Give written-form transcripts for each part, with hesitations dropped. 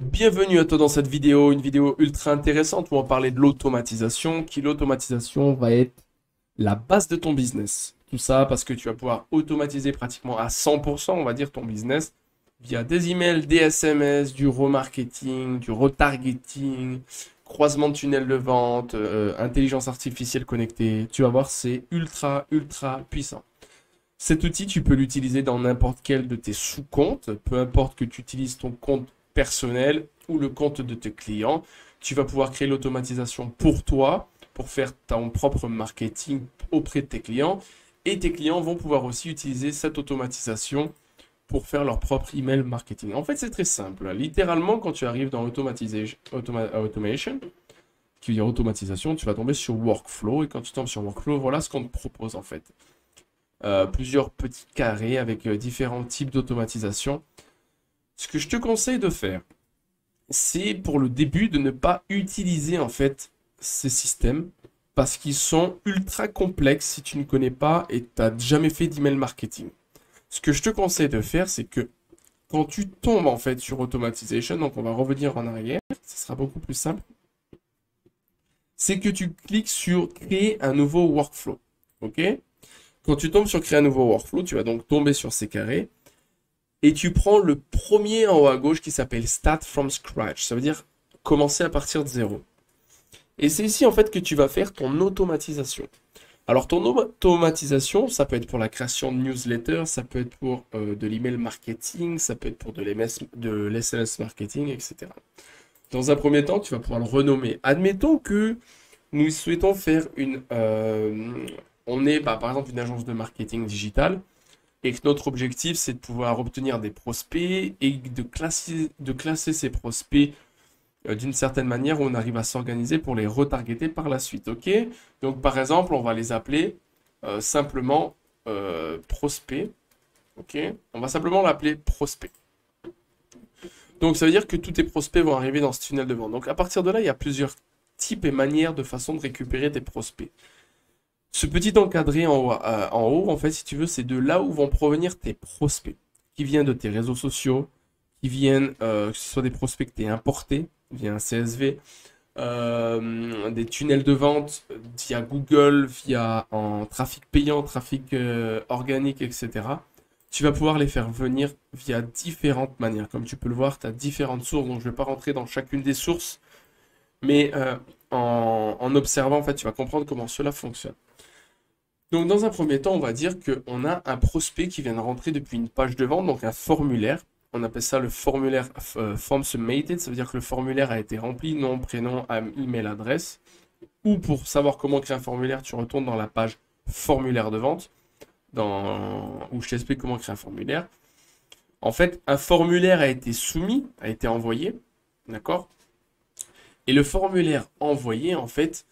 Bienvenue à toi dans cette vidéo, une vidéo ultra intéressante où on va parler de l'automatisation, l'automatisation va être la base de ton business. Tout ça parce que tu vas pouvoir automatiser pratiquement à 100%, on va dire, ton business via des emails, des SMS, du remarketing, du retargeting, croisement de tunnels de vente, intelligence artificielle connectée. Tu vas voir, c'est ultra puissant. Cet outil, tu peux l'utiliser dans n'importe quel de tes sous-comptes, peu importe que tu utilises ton compte personnel ou le compte de tes clients. Tu vas pouvoir créer l'automatisation pour toi, pour faire ton propre marketing auprès de tes clients. Et tes clients vont pouvoir aussi utiliser cette automatisation pour faire leur propre email marketing. En fait, c'est très simple. Littéralement, quand tu arrives dans automation, qui veut dire automatisation, tu vas tomber sur workflow. Et quand tu tombes sur workflow, voilà ce qu'on te propose en fait. Plusieurs petits carrés avec différents types d'automatisation. Ce que je te conseille de faire, c'est pour le début de ne pas utiliser en fait ces systèmes parce qu'ils sont ultra complexes si tu ne connais pas et tu n'as jamais fait d'email marketing. Ce que je te conseille de faire, c'est que quand tu tombes en fait sur Automatization, donc on va revenir en arrière, ce sera beaucoup plus simple, c'est que tu cliques sur créer un nouveau workflow. Ok? Quand tu tombes sur créer un nouveau workflow, tu vas donc tomber sur ces carrés et tu prends le premier en haut à gauche qui s'appelle Start from Scratch. Ça veut dire commencer à partir de zéro. Et c'est ici en fait que tu vas faire ton automatisation. Alors ton automatisation, ça peut être pour la création de newsletters, ça peut être pour de l'email marketing, ça peut être pour de l'SMS marketing, etc. Dans un premier temps, tu vas pouvoir le renommer. Admettons que nous souhaitons faire on est par exemple une agence de marketing digital et que notre objectif c'est de pouvoir obtenir des prospects et de classer ces prospects d'une certaine manière où on arrive à s'organiser pour les retargeter par la suite. Ok? Donc par exemple, on va les appeler simplement prospects. Ok? On va simplement l'appeler prospect. Donc ça veut dire que tous tes prospects vont arriver dans ce tunnel de vente. Donc à partir de là, il y a plusieurs types et manières de façon de récupérer tes prospects. Ce petit encadré en haut, en fait, si tu veux, c'est de là où vont provenir tes prospects, qui viennent de tes réseaux sociaux, qui viennent, que ce soit des prospects que tu importés via un CSV, des tunnels de vente via Google, via en trafic payant, trafic organique, etc. Tu vas pouvoir les faire venir via différentes manières. Comme tu peux le voir, tu as différentes sources, donc je ne vais pas rentrer dans chacune des sources, mais en observant, en fait, tu vas comprendre comment cela fonctionne. Donc, dans un premier temps, on va dire qu'on a un prospect qui vient de rentrer depuis une page de vente, donc un formulaire. On appelle ça le formulaire Form Submitted, ça veut dire que le formulaire a été rempli, nom, prénom, email, adresse. Ou pour savoir comment créer un formulaire, tu retournes dans la page formulaire de vente, où je t'explique comment créer un formulaire. En fait, un formulaire a été soumis, a été envoyé, d'accord? Et le formulaire envoyé, en fait,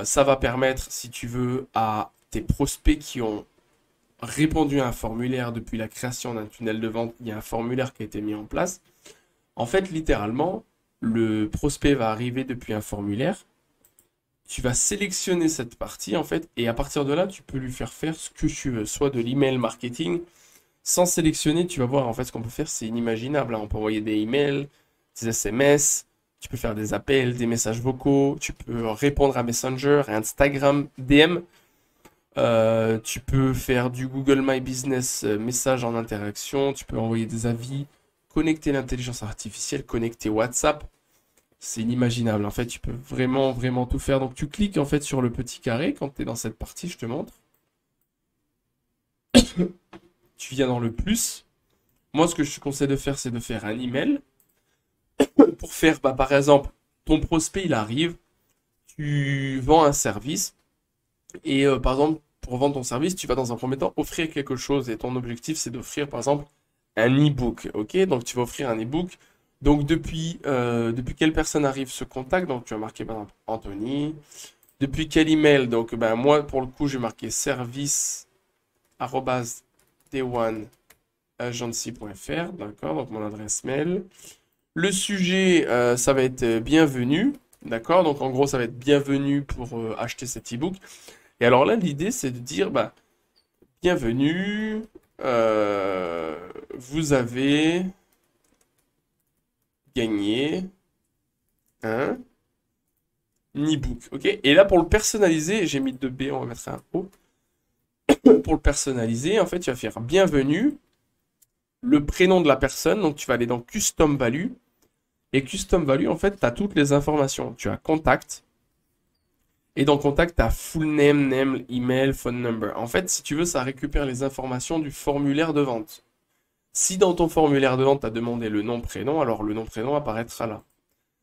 ça va permettre, si tu veux, à tes prospects qui ont répondu à un formulaire depuis la création d'un tunnel de vente, il y a un formulaire qui a été mis en place. En fait, littéralement, le prospect va arriver depuis un formulaire. Tu vas sélectionner cette partie, en fait, et à partir de là, tu peux lui faire faire ce que tu veux, soit de l'email marketing. Sans sélectionner, tu vas voir, en fait, ce qu'on peut faire, c'est inimaginable, hein. On peut envoyer des emails, des SMS, tu peux faire des appels, des messages vocaux, tu peux répondre à Messenger, à Instagram, DM. Tu peux faire du Google My Business message en interaction, tu peux envoyer des avis, connecter l'intelligence artificielle, connecter WhatsApp. C'est inimaginable. En fait, tu peux vraiment tout faire. Donc, tu cliques en fait sur le petit carré quand tu es dans cette partie, je te montre. Tu viens dans le plus. Moi, ce que je te conseille de faire, c'est de faire un email pour faire, bah, par exemple, ton prospect, il arrive, tu vends un service et par exemple, pour vendre ton service, tu vas dans un premier temps offrir quelque chose et ton objectif, c'est d'offrir, par exemple, un e-book. Ok? Donc, tu vas offrir un e-book. Donc, depuis quelle personne arrive ce contact? Donc, tu vas marquer, par exemple, Anthony. Depuis quel email? Donc, ben, moi, pour le coup, j'ai marqué service@day1agency.fr. D'accord? Donc, mon adresse mail. Le sujet, ça va être bienvenue. D'accord? Donc, en gros, ça va être bienvenue pour acheter cet e-book. Et alors là, l'idée, c'est de dire, bah, bienvenue, vous avez gagner un e-book. Ok? Et là, pour le personnaliser, j'ai mis 2 B, on va mettre un O. Pour le personnaliser, en fait, tu vas faire bienvenue, le prénom de la personne. Donc, tu vas aller dans Custom Value. Et Custom Value, en fait, tu as toutes les informations. Tu as contact. Et dans contact, tu as full name, name, email, phone number. En fait, si tu veux, ça récupère les informations du formulaire de vente. Si dans ton formulaire de vente, tu as demandé le nom, prénom, alors le nom, prénom apparaîtra là.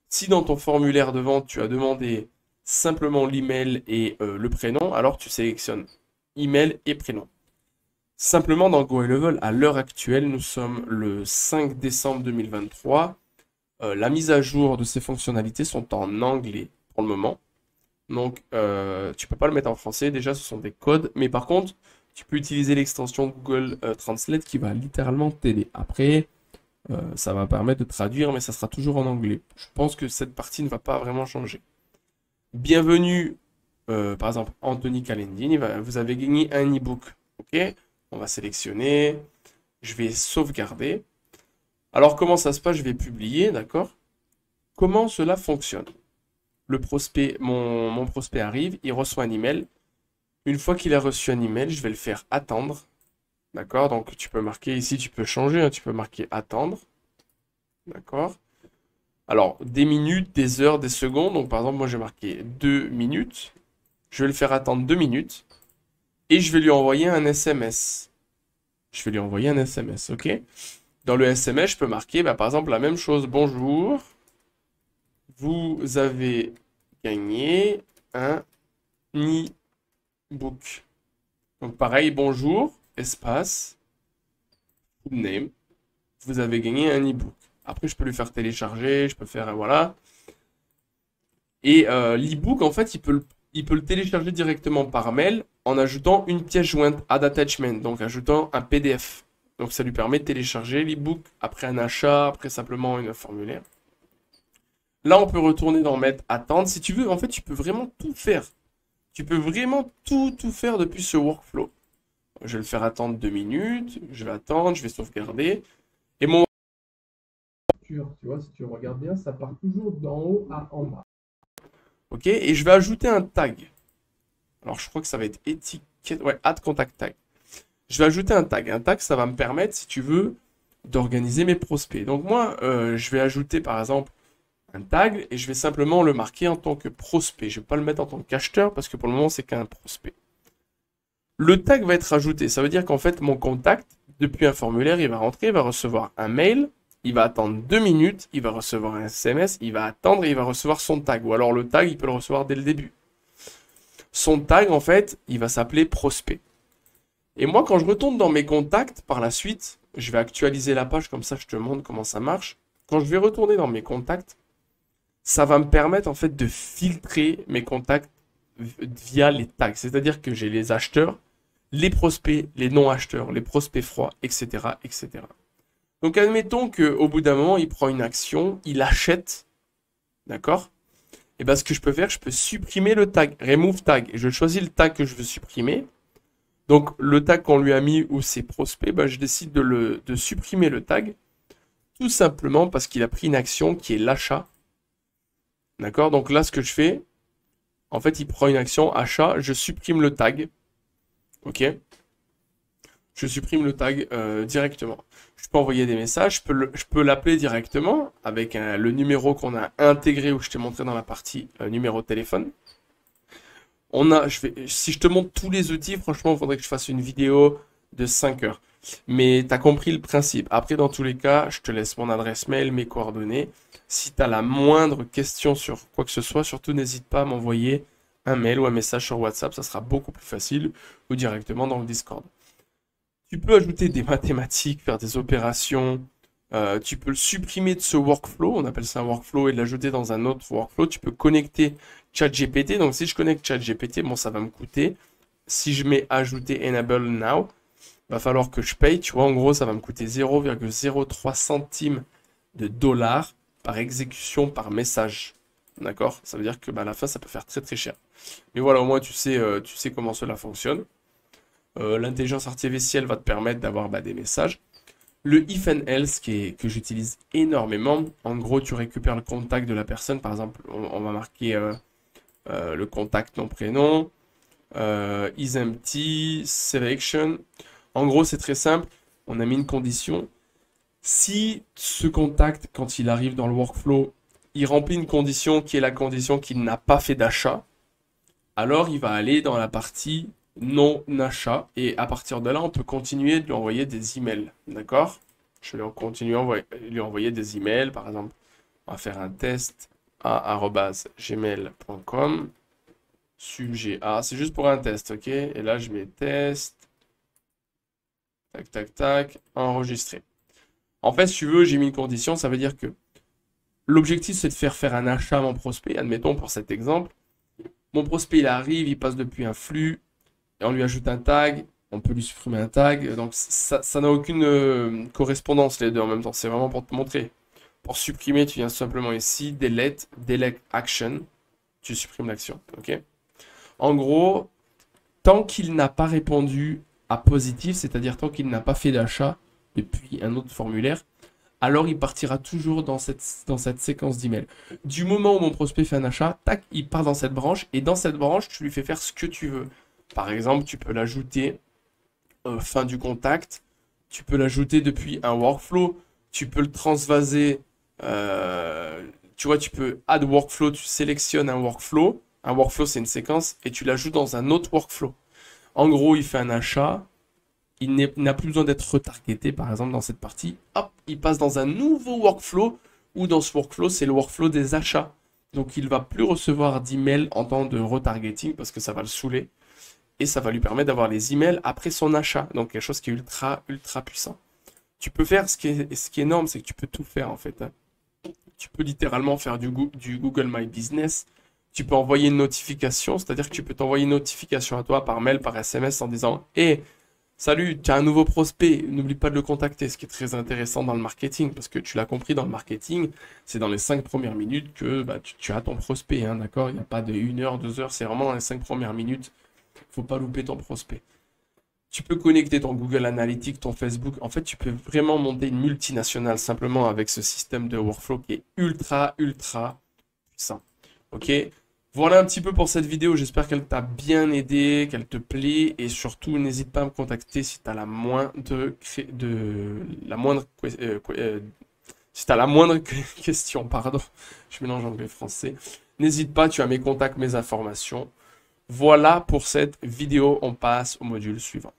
Si dans ton formulaire de vente, tu as demandé simplement l'email et le prénom, alors tu sélectionnes email et prénom. Simplement, dans GoHighLevel, à l'heure actuelle, nous sommes le 5 décembre 2023. La mise à jour de ces fonctionnalités sont en anglais pour le moment. Donc, tu peux pas le mettre en français. Déjà, ce sont des codes. Mais par contre, tu peux utiliser l'extension Google Translate qui va littéralement t'aider. Après, ça va permettre de traduire, mais ça sera toujours en anglais. Je pense que cette partie ne va pas vraiment changer. Bienvenue, par exemple, Anthony Calendini. Vous avez gagné un e-book. Ok? On va sélectionner. Je vais sauvegarder. Alors, comment ça se passe? Je vais publier, d'accord? Comment cela fonctionne? Le prospect, mon prospect arrive, il reçoit un email. Une fois qu'il a reçu un email, je vais le faire attendre. D'accord? Donc, tu peux marquer ici, tu peux changer, hein, tu peux marquer attendre. D'accord? Alors, des minutes, des heures, des secondes. Donc, par exemple, moi, j'ai marqué 2 minutes. Je vais le faire attendre 2 minutes. Et je vais lui envoyer un SMS. Je vais lui envoyer un SMS, ok? Dans le SMS, je peux marquer, bah, par exemple, la même chose. Bonjour, vous avez gagné un e-book. Donc, pareil, bonjour, espace, full name, vous avez gagné un e-book. Après, je peux lui faire télécharger, je peux faire, voilà. Et l'e-book, en fait, il peut le télécharger directement par mail en ajoutant une pièce jointe, add attachment, donc ajoutant un PDF. Donc ça lui permet de télécharger l'e-book après un achat, après simplement un formulaire. Là, on peut retourner dans mettre attendre. Si tu veux, en fait, tu peux vraiment tout faire. Tu peux vraiment tout faire depuis ce workflow. Je vais le faire attendre 2 minutes, je vais attendre, je vais sauvegarder. Et mon tu vois, si tu regardes bien, ça part toujours d'en haut à en bas. Ok, et je vais ajouter un tag. Alors, je crois que ça va être étiquette. Ouais, add contact tag. Je vais ajouter un tag. Un tag, ça va me permettre, si tu veux, d'organiser mes prospects. Donc, moi, je vais ajouter, par exemple, un tag et je vais simplement le marquer en tant que prospect. Je ne vais pas le mettre en tant qu'acheteur parce que pour le moment, c'est qu'un prospect. Le tag va être ajouté. Ça veut dire qu'en fait, mon contact, depuis un formulaire, il va rentrer, il va recevoir un mail, il va attendre 2 minutes, il va recevoir un SMS, il va attendre et il va recevoir son tag. Ou alors le tag, il peut le recevoir dès le début. Son tag, en fait, il va s'appeler prospect. Et moi, quand je retourne dans mes contacts, par la suite, je vais actualiser la page, comme ça je te montre comment ça marche. Quand je vais retourner dans mes contacts, ça va me permettre en fait de filtrer mes contacts via les tags. C'est-à-dire que j'ai les acheteurs, les prospects, les non-acheteurs, les prospects froids, etc., etc. Donc admettons qu'au bout d'un moment, il prend une action, il achète, d'accord? Et bien ce que je peux faire, je peux supprimer le tag, remove tag. Et je choisis le tag que je veux supprimer. Donc le tag qu'on lui a mis ou ses prospects, ben, je décide de supprimer le tag. Tout simplement parce qu'il a pris une action qui est l'achat. D'accord? Donc là, ce que je fais, en fait, il prend une action achat, je supprime le tag. Ok? Je supprime le tag directement. Je peux envoyer des messages, je peux l'appeler directement avec le numéro qu'on a intégré où je t'ai montré dans la partie numéro de téléphone. Si je te montre tous les outils, franchement, il faudrait que je fasse une vidéo de 5 heures. Mais tu as compris le principe. Après, dans tous les cas, je te laisse mon adresse mail, mes coordonnées. Si tu as la moindre question sur quoi que ce soit, surtout n'hésite pas à m'envoyer un mail ou un message sur WhatsApp. Ça sera beaucoup plus facile ou directement dans le Discord. Tu peux ajouter des mathématiques, faire des opérations. Tu peux le supprimer de ce workflow. On appelle ça un workflow et l'ajouter dans un autre workflow. Tu peux connecter ChatGPT. Donc, si je connecte ChatGPT, bon, ça va me coûter. Si je mets ajouter Enable Now, va falloir que je paye. Tu vois, en gros, ça va me coûter 0,03 centimes de dollars par exécution par message. D'accord? Ça veut dire que à la fin, ça peut faire très très cher. Mais voilà, au moins, tu sais comment cela fonctionne. L'intelligence artificielle va te permettre d'avoir des messages. Le if and else que j'utilise énormément. En gros, tu récupères le contact de la personne. Par exemple, on va marquer le contact nom prénom, is empty, selection. En gros, c'est très simple. On a mis une condition. Si ce contact, quand il arrive dans le workflow, il remplit une condition qui est la condition qu'il n'a pas fait d'achat, alors il va aller dans la partie non-achat. Et à partir de là, on peut continuer de lui envoyer des emails. D'accord? Je vais continuer à lui envoyer des emails. Par exemple, on va faire un test à @gmail.com. Sujet A. C'est juste pour un test, ok? Et là, je mets test. Tac, tac, tac. Enregistrer. En fait, si tu veux, j'ai mis une condition. Ça veut dire que l'objectif, c'est de faire un achat à mon prospect. Admettons pour cet exemple. Mon prospect, il arrive, il passe depuis un flux. Et on lui ajoute un tag. On peut lui supprimer un tag. Donc, ça n'a aucune correspondance, les deux en même temps. C'est vraiment pour te montrer. Pour supprimer, tu viens simplement ici. Delete action. Tu supprimes l'action, ok? En gros, tant qu'il n'a pas répondu à positif, c'est-à-dire tant qu'il n'a pas fait d'achat depuis un autre formulaire, alors il partira toujours dans cette séquence d'email. Du moment où mon prospect fait un achat, tac, il part dans cette branche, et dans cette branche, tu lui fais faire ce que tu veux. Par exemple, tu peux l'ajouter fin du contact, tu peux l'ajouter depuis un workflow, tu peux le transvaser, tu vois, tu peux add workflow, tu sélectionnes un workflow. Un workflow, c'est une séquence, et tu l'ajoutes dans un autre workflow. En gros, il fait un achat, il n'a plus besoin d'être retargeté, par exemple, dans cette partie. Hop, il passe dans un nouveau workflow, où dans ce workflow, c'est le workflow des achats. Donc, il ne va plus recevoir d'emails en temps de retargeting, parce que ça va le saouler. Et ça va lui permettre d'avoir les emails après son achat. Donc, quelque chose qui est ultra, ultra puissant. Tu peux faire, ce qui est énorme, c'est que tu peux tout faire, en fait. Hein. Tu peux littéralement faire du Google My Business. Tu peux envoyer une notification, c'est-à-dire que tu peux t'envoyer une notification à toi par mail, par SMS en disant « Hey, salut, tu as un nouveau prospect, n'oublie pas de le contacter », ce qui est très intéressant dans le marketing, parce que tu l'as compris, dans le marketing, c'est dans les 5 premières minutes que tu as ton prospect, hein, d'accord? Il n'y a pas de 1 heure, 2 heures, c'est vraiment dans les 5 premières minutes. Il ne faut pas louper ton prospect. Tu peux connecter ton Google Analytics, ton Facebook. En fait, tu peux vraiment monter une multinationale simplement avec ce système de workflow qui est ultra, ultra puissant. Ok? Voilà un petit peu pour cette vidéo. J'espère qu'elle t'a bien aidé, qu'elle te plaît. Et surtout, n'hésite pas à me contacter si tu as si tu as la moindre question. Pardon, je mélange anglais et français. N'hésite pas, tu as mes contacts, mes informations. Voilà pour cette vidéo. On passe au module suivant.